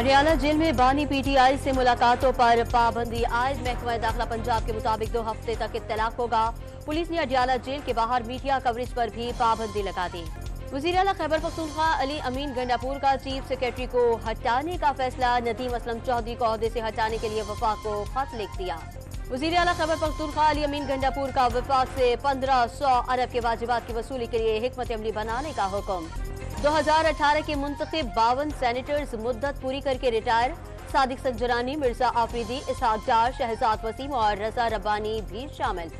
Adiala jail में बानी PTI से मुलाकातों पर पाबंदी आयद। महकमा दाखिला पंजाब के मुताबिक 2 हफ्ते तक इत्तलाक होगा। पुलिस ने अडियाला जेल के बाहर मीडिया कवरेज पर भी पाबंदी लगा दी। वज़ीर आला खैबर पख्तूनख्वा अली अमीन गंडापुर का चीफ सेक्रेटरी को हटाने का फैसला। नदीम असलम चौधरी को ओहदे से हटाने के लिए वफाक को खत लिख दिया। वज़ीर आला खैबर पख्तूनख्वा अली अमीन गंडापुर का वफाक से 1500 अरब के वाजिबात की वसूली के लिए हिकमत अमली बनाने का हुक्म। 2018 के मुंतखब 52 सेनेटर्स मुद्दत पूरी करके रिटायर। सादिक संजरानी, मिर्जा आफरीदी, इसहाक डार, शहजाद वसीम और रजा रब्बानी भी शामिल।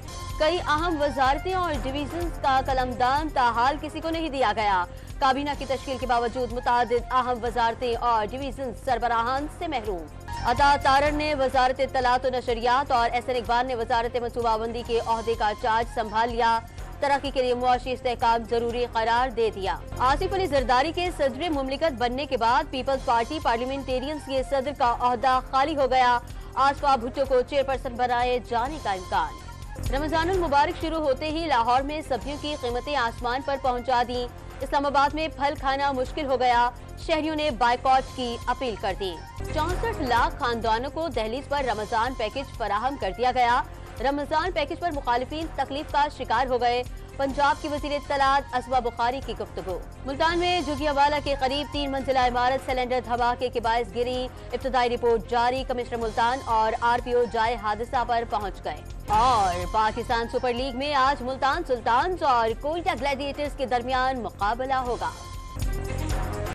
कई अहम वजारतें और डिवीजन्स का कलमदान ताहाल किसी को नहीं दिया गया। काबीना की तश्कील के बावजूद मुतादिद अहम वजारतें और डिवीजन सरबराहान से महरूम। अता तारर ने वजारत इत्तलात व नशरियात और एहसन इकबाल ने वजारत मनसूबाबंदी के ओहदे का चार्ज संभाल लिया। तरक्की के लिए मुआशी इस्तेहकाम जरूरी करार दे दिया। आसिफ अली जरदारी के सदर मुमलिकत बनने के बाद पीपल्स पार्टी पार्लियामेंटेरियंस के सदर का ओहदा खाली हो गया। आसफा भुट्टो को चेयरपर्सन बनाए जाने का इम्कान। रमजानुल मुबारक शुरू होते ही लाहौर में सब्जियों की कीमतें आसमान पर पहुंचा दी। इस्लामाबाद में फल खाना मुश्किल हो गया। शहरियों ने बाइकॉट की अपील कर दी। 64 लाख खानदानों को दहलीज पर रमजान पैकेज फराहम कर दिया गया। रमजान पैकेज पर मुखालिफिन तकलीफ का शिकार हो गए। पंजाब की वज़ीर इत्तलात असमा बुखारी की गुफ्तगू। मुल्तान में जोगियावाला के करीब 3 मंजिला इमारत सिलेंडर धमाके के बायस गिरी। इब्तदाई रिपोर्ट जारी। कमिश्नर मुल्तान और आरपीओ जाए हादसा पर पहुंच गए। और पाकिस्तान सुपर लीग में आज मुल्तान सुल्तान्स और कोयटा ग्लैडिएटर्स के दरमियान मुकाबला होगा।